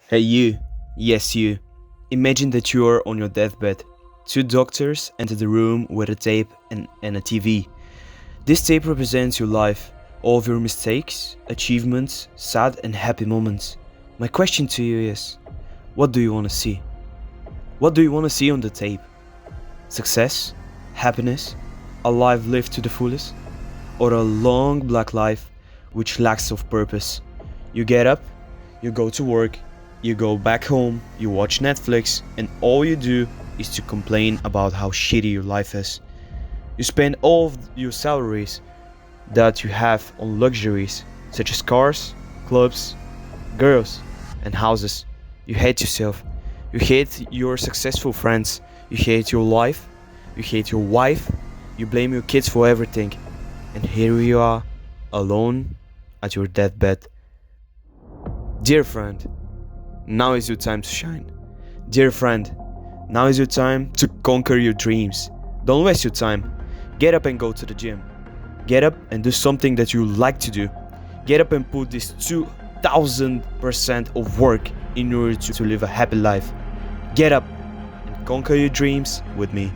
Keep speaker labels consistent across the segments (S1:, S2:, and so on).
S1: Hey you, yes you. Imagine that you are on your deathbed. Two doctors enter the room with a tape and a TV. This tape represents your life, all of your mistakes, achievements, sad and happy moments. My question to you is, what do you want to see? What do you want to see on the tape? Success? Happiness? A life lived to the fullest? Or a long black life which lacks of purpose? You get up, you go to work, you go back home, you watch Netflix, and all you do is to complain about how shitty your life is. You spend all of your salaries that you have on luxuries such as cars, clubs, girls, and houses. You hate yourself. You hate your successful friends. You hate your life. You hate your wife. You blame your kids for everything. And here you are, alone at your deathbed. Dear friend, now is your time to shine. Dear friend, now is your time to conquer your dreams. Don't waste your time. Get up and go to the gym. Get up and do something that you like to do. Get up and put this 2000% of work in order to live a happy life. Get up and conquer your dreams with me.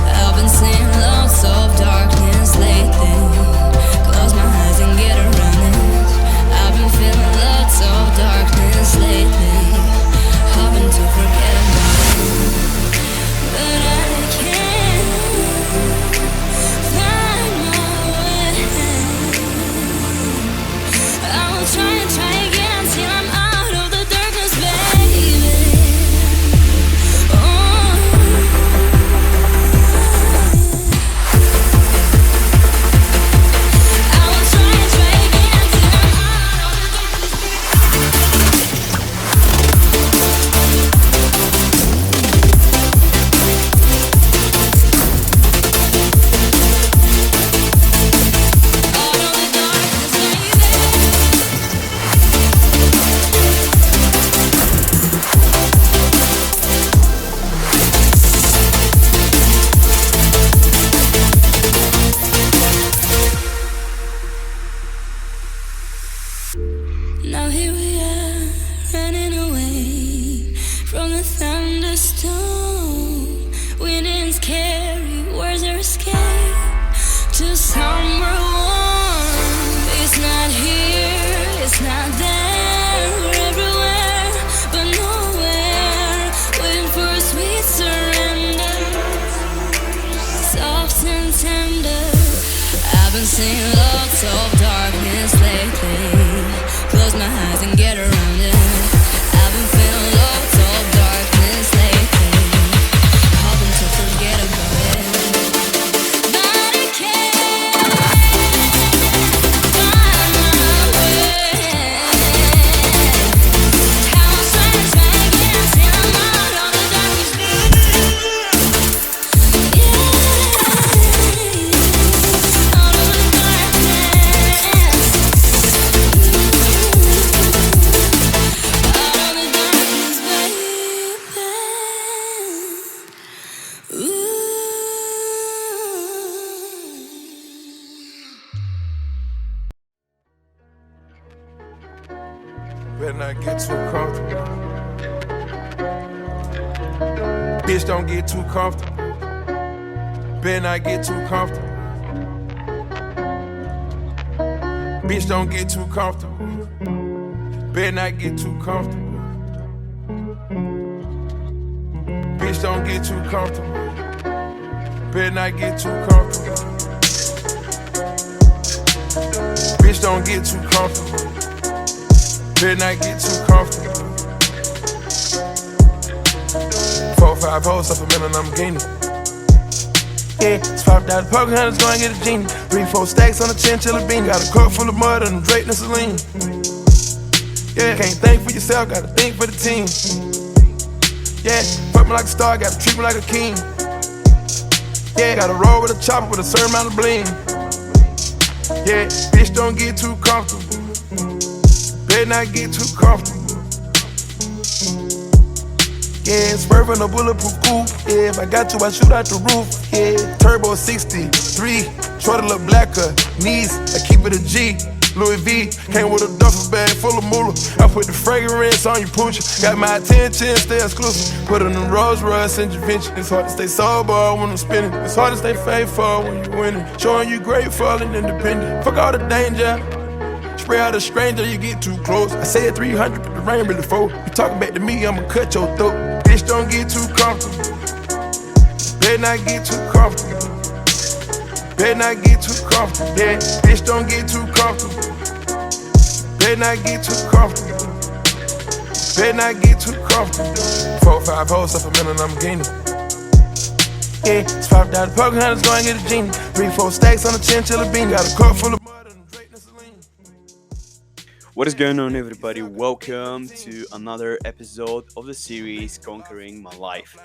S2: I've been seeing lots of darkness lately. Close my eyes and get around it. I've been feeling lots of darkness lately. Hoping to forget about it, but I can't find my way. I will try again till I'm out of the darkness, baby. Oh. I will try again till I'm out of the darkness. Out of the darkness, baby. Now here we are, running away from the thunderstorm. Wind and scary, words are escape to somewhere warm. It's not here, it's not there. We're everywhere, but nowhere. Waiting for a sweet surrender, soft and tender. I've been seeing lots of darkness lately. Close my eyes and get around it. I've been feeling lots of darkness lately. Hoping to forget about it, but I can't find my way. I was trying again till I'm out of the darkness, baby. Yeah, out of the darkness. Out of the darkness, baby. Ooh.
S3: Better not get too comfortable. Bitch, don't get too comfortable. Better not get too comfortable. Bitch, don't get too comfortable. Better not get too comfortable. Bitch, don't get too comfortable. Better not get too comfortable. Bitch, don't get too comfortable. Better not get too comfortable. 4-5 hoes off a million, I'm gaining. Yeah, swapped out the poker hunters, go and get a genie. 3-4 stacks on a chinchilla beanie. Got a cup full of mud and Drake and Celine. Yeah, can't think for yourself, gotta think for the team. Yeah, fuck me like a star, gotta treat me like a king. Yeah, gotta roll with a chopper with a certain amount of bling. Yeah, bitch, don't get too comfortable. Better not get too comfortable. Yeah, swerving a bulletproof coupe. Yeah, if I got to, I shoot out the roof. Yeah, turbo 63, short a little blacker. Knees, I keep it a G. Louis V came with a duffel bag full of moolah. I put the fragrance on you, pooch. Got my attention, stay exclusive. Put it in Rolls Royce and Javinci. It's hard to stay sober when I'm spinning. It's hard to stay faithful when you winning. Showing you grateful and independent. Fuck all the danger. Spray out a stranger, you get too close. I said 300, but the rain really fold. You talking back to me, I'ma cut your throat. Bitch, don't get too comfortable. Better not get too comfortable. Better not get too comfortable. Yeah, bitch, don't get too comfortable. Better not get too comfortable. Better not get too comfortable. 4, 5 hoes up a minute, I'm gaining. Yeah, it's popped out the poker hunters, go and get a genie. 3, 4 stacks on the chinchilla bean. Got a cup full of mud and Drake and Celine.
S1: What is going on, everybody? Welcome to another episode of the series Conquering My Life.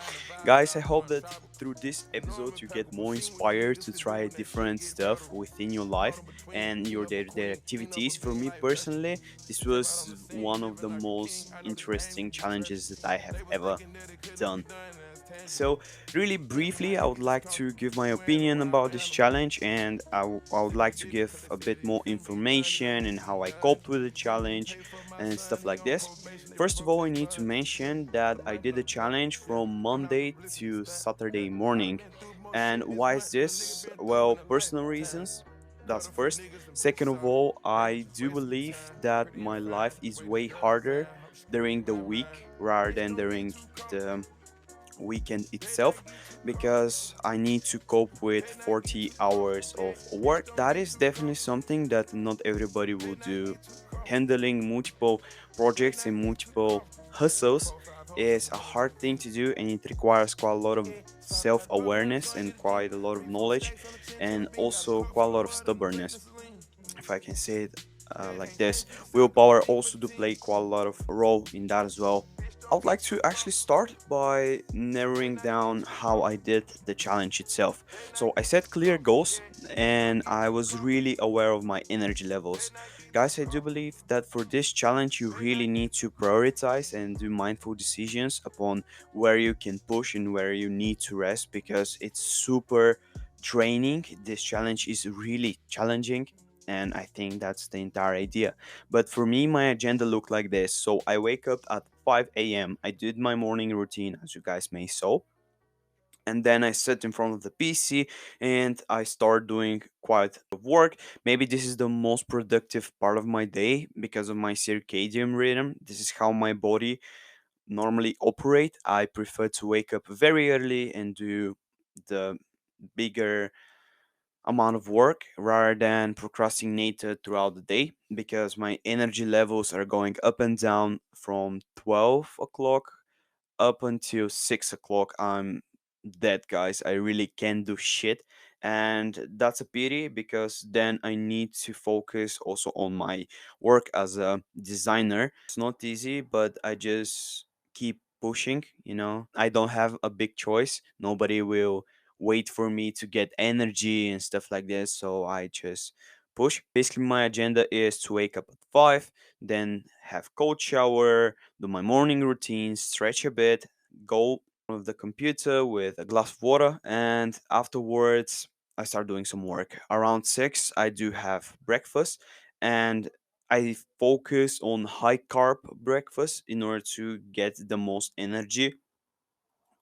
S1: Guys, I hope that through this episode you get more inspired to try different stuff within your life and your day-to-day activities. For me personally, this was one of the most interesting challenges that I have ever done. So, really briefly, I would like to give my opinion about this challenge, and I would like to give a bit more information and how I coped with the challenge and stuff like this. First of all, I need to mention that I did the challenge from Monday to Saturday morning. And why is this? Well, personal reasons. That's first. Second of all, I do believe that my life is way harder during the week rather than during the weekend itself, because I need to cope with 40 hours of work. That is definitely something that not everybody will do. Handling multiple projects and multiple hustles is a hard thing to do, and it requires quite a lot of self awareness and quite a lot of knowledge, and also quite a lot of stubbornness, if I can say it like this. Willpower also do play quite a lot of role in that as well. I would like to actually start by narrowing down how I did the challenge itself. So I set clear goals and I was really aware of my energy levels. Guys, I do believe that for this challenge you really need to prioritize and do mindful decisions upon where you can push and where you need to rest, because it's super draining. This challenge is really challenging, and I think that's the entire idea. But for me, my agenda looked like this. So I wake up at 5 a.m. I did my morning routine, as you guys may saw, and then I sit in front of the PC and I start doing quite a bit of work. Maybe this is the most productive part of my day because of my circadian rhythm. This is how my body normally operate. I prefer to wake up very early and do the bigger amount of work rather than procrastinated throughout the day, because my energy levels are going up and down from 12 o'clock up until 6 o'clock. I'm dead, guys. I really can't do shit. And that's a pity, because then I need to focus also on my work as a designer. It's not easy, but I just keep pushing. I don't have a big choice. Nobody will wait for me to get energy and stuff like this. So I just push. Basically, my agenda is to wake up at 5, then have cold shower, do my morning routine, stretch a bit, go of the computer with a glass of water, and afterwards I start doing some work. Around 6, I do have breakfast, and I focus on high carb breakfast in order to get the most energy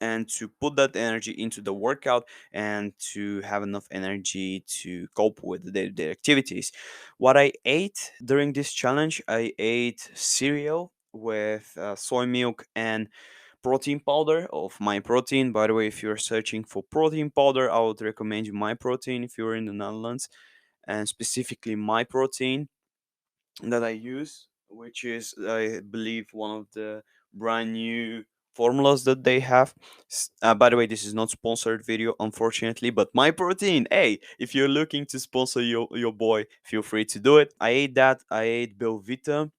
S1: and to put that energy into the workout and to have enough energy to cope with the day-to-day activities. What I ate during this challenge, I ate cereal with soy milk and protein powder of my protein. By the way, if you're searching for protein powder, I would recommend you my protein if you're in the Netherlands, and specifically my protein that I use, which is, I believe, one of the brand new formulas that they have. By the way, this is not sponsored video, unfortunately, but my protein. Hey, if you're looking to sponsor your boy, feel free to do it. I ate that. I ate Belvita,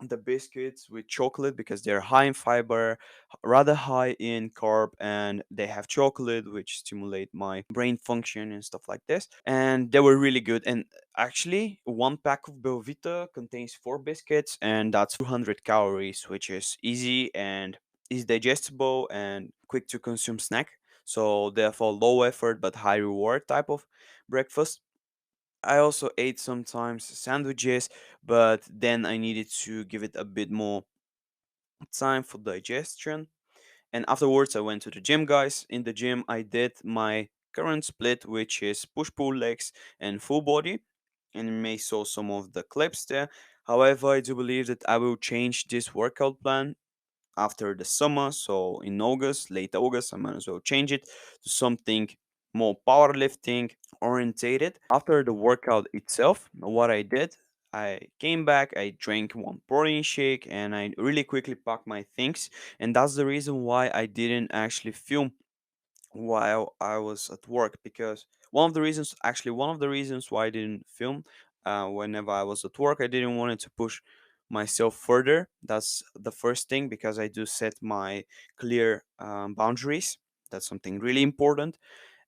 S1: the biscuits with chocolate, because they're high in fiber, rather high in carb, and they have chocolate which stimulate my brain function and stuff like this. And they were really good. And actually, one pack of Belvita contains 4 biscuits, and that's 200 calories, which is easy and is digestible and quick to consume snack. So therefore low effort but high reward type of breakfast. I also ate sometimes sandwiches, but then I needed to give it a bit more time for digestion. And afterwards, I went to the gym, guys. In the gym, I did my current split, which is push pull legs and full body. And you may saw some of the clips there. However, I do believe that I will change this workout plan after the summer. So in August, late August, I might as well change it to something more powerlifting orientated. After the workout itself, what I did, I came back, I drank one protein shake, and I really quickly packed my things. And that's the reason why I didn't actually film while I was at work, because one of the reasons why I didn't film whenever I was at work, I didn't want it to push myself further. That's the first thing, because I do set my clear boundaries. That's something really important.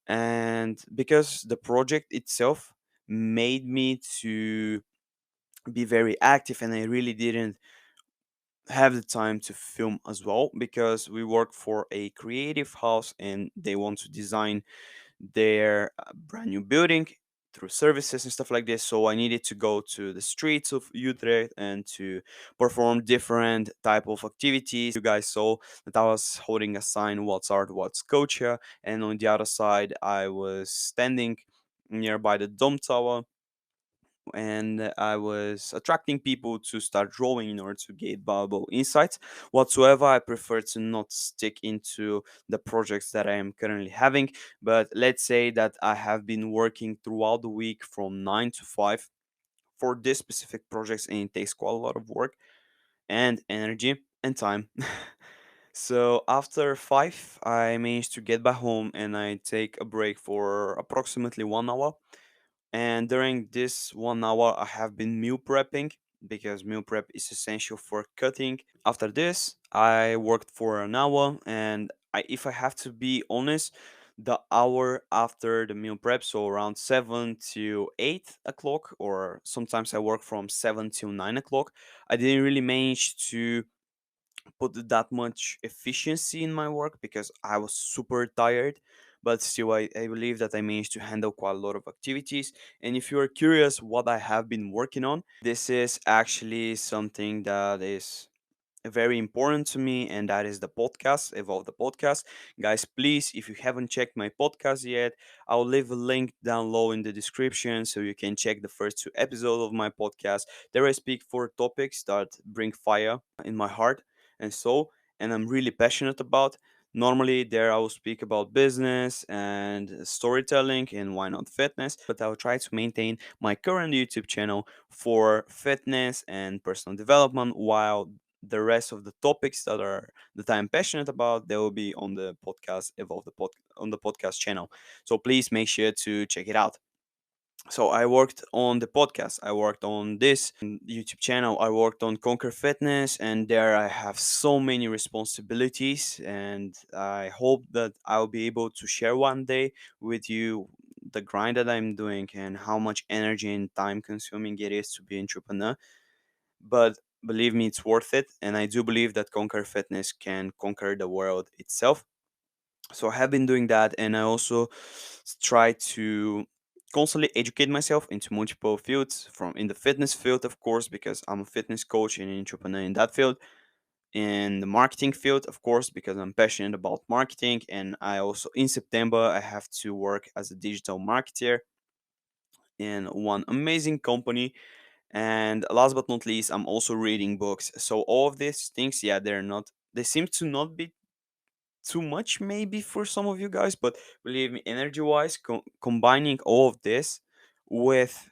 S1: And because the project itself made me to be very active, and I really didn't have the time to film as well, because we work for a creative house and they want to design their brand new building through services and stuff like this. So I needed to go to the streets of Utrecht and to perform different type of activities. You guys saw that I was holding a sign, what's art, what's culture, and on the other side I was standing nearby the dome tower, and I was attracting people to start drawing in order to get valuable insights. Whatsoever, I prefer to not stick into the projects that I am currently having, but let's say that I have been working throughout the week from 9 to 5 for this specific projects, and it takes quite a lot of work and energy and time. So after 5, I managed to get back home and I take a break for approximately 1 hour, and during this 1 hour, I have been meal prepping, because meal prep is essential for cutting. After this, I worked for an hour, and if I have to be honest, the hour after the meal prep, so around 7 to 8 o'clock, or sometimes I work from 7 till 9 o'clock, I didn't really manage to put that much efficiency in my work because I was super tired. But still, I believe that I managed to handle quite a lot of activities. And if you are curious what I have been working on, this is actually something that is very important to me, and that is the podcast, Evolve the Podcast. Guys, please, if you haven't checked my podcast yet, I'll leave a link down low in the description so you can check the first 2 episodes of my podcast. There I speak for topics that bring fire in my heart and soul, and I'm really passionate about. Normally, there I will speak about business and storytelling and why not fitness, but I'll try to maintain my current YouTube channel for fitness and personal development, while the rest of the topics that I'm passionate about, they will be on the podcast on the podcast channel. So please make sure to check it out. So I worked on the podcast, I worked on this YouTube channel, I worked on Conquer Fitness, and there I have so many responsibilities, and I hope that I'll be able to share one day with you the grind that I'm doing and how much energy and time consuming it is to be an entrepreneur. But believe me, it's worth it, and I do believe that Conquer Fitness can conquer the world itself. So I have been doing that, and I also try to constantly educate myself into multiple fields, from in the fitness field, of course, because I'm a fitness coach and an entrepreneur in that field, in the marketing field, of course, because I'm passionate about marketing, and I also in September I have to work as a digital marketer in one amazing company. And last but not least, I'm also reading books. So all of these things, yeah, they seem to not be too much maybe for some of you guys, but believe me, energy wise, combining all of this with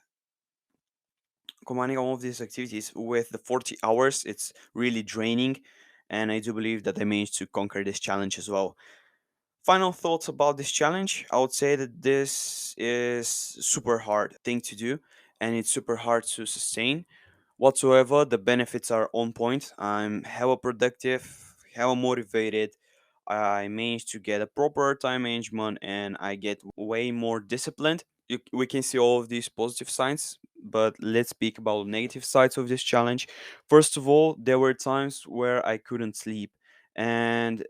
S1: combining all of these activities with the 40 hours, it's really draining. And I do believe that I managed to conquer this challenge as well. Final thoughts about this challenge. I would say that this is super hard thing to do, and it's super hard to sustain. Whatsoever, the benefits are on point. I'm hella productive, hella motivated. I managed to get a proper time management, and I get way more disciplined. We can see all of these positive signs, but let's speak about negative sides of this challenge. First of all, there were times where I couldn't sleep, and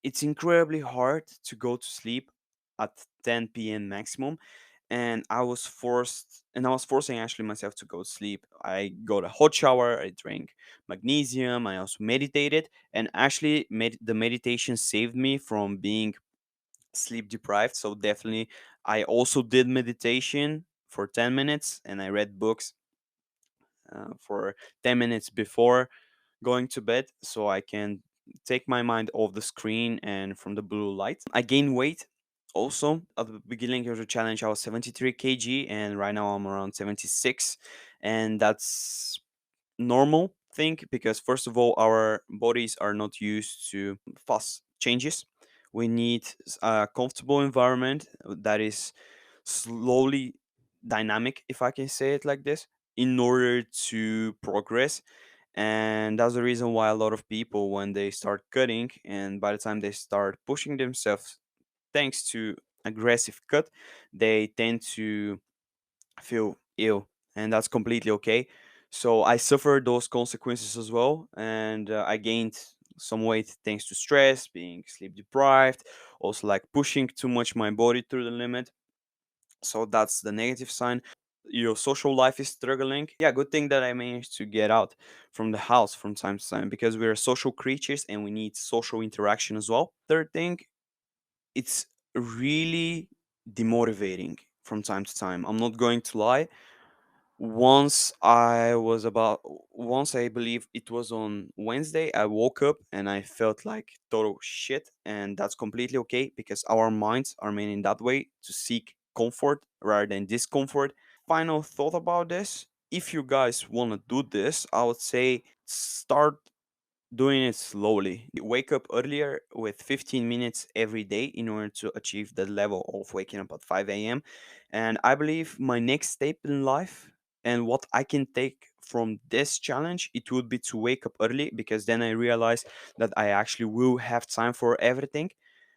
S1: it's incredibly hard to go to sleep at 10 p.m. maximum. And I was forcing actually myself to go to sleep. I got a hot shower, I drank magnesium, I also meditated, and actually the meditation saved me from being sleep deprived. So definitely I also did meditation for 10 minutes, and I read books for 10 minutes before going to bed, so I can take my mind off the screen and from the blue light. I gained weight also. At the beginning of the challenge I was 73 kg, and right now I'm around 76, and that's normal thing because first of all our bodies are not used to fast changes. We need a comfortable environment that is slowly dynamic, if I can say it like this, in order to progress. And that's the reason why a lot of people, when they start cutting and by the time they start pushing themselves thanks to aggressive cut, they tend to feel ill, and that's completely okay. So I suffered those consequences as well, and I gained some weight thanks to stress, being sleep deprived, also like pushing too much my body through the limit. So that's the negative sign. Your social life is struggling. Yeah, good thing that I managed to get out from the house from time to time because we're social creatures and we need social interaction as well. Third thing, it's really demotivating from time to time. I'm not going to lie. Once I believe it was on Wednesday, I woke up and I felt like total shit, and that's completely okay because our minds are made in that way to seek comfort rather than discomfort. Final thought about this: if you guys want to do this, I would say start doing it slowly. Wake up earlier with 15 minutes every day in order to achieve the level of waking up at 5 a.m. And I believe my next step in life and what I can take from this challenge, it would be to wake up early because then I realize that I actually will have time for everything.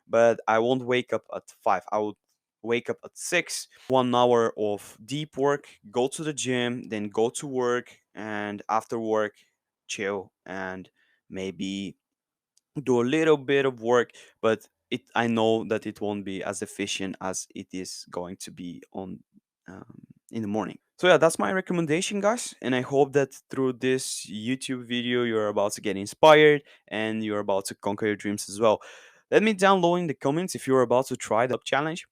S1: But I won't wake up at 5. I would wake up at 6, 1 hour of deep work, go to the gym, then go to work, and after work, chill and maybe do a little bit of work, but I know that it won't be as efficient as it is going to be on in the morning. So yeah, that's my recommendation, guys, and I hope that through this YouTube video you're about to get inspired and you're about to conquer your dreams as well. Let me down low in the comments if you're about to try the challenge,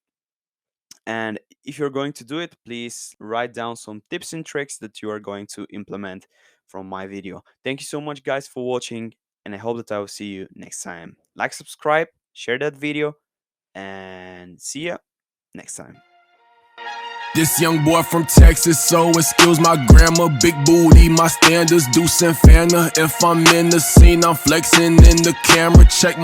S1: and if you're going to do it, please write down some tips and tricks that you are going to implement from my video. Thank you so much, guys, for watching, and I hope that I will see you next time. Like, subscribe, share that video, and see ya next time.
S3: This young boy from Texas, so excuse my grammar. Big booty, my standards, Deuce and Fana. If I'm in the scene, I'm flexing in the camera. Check my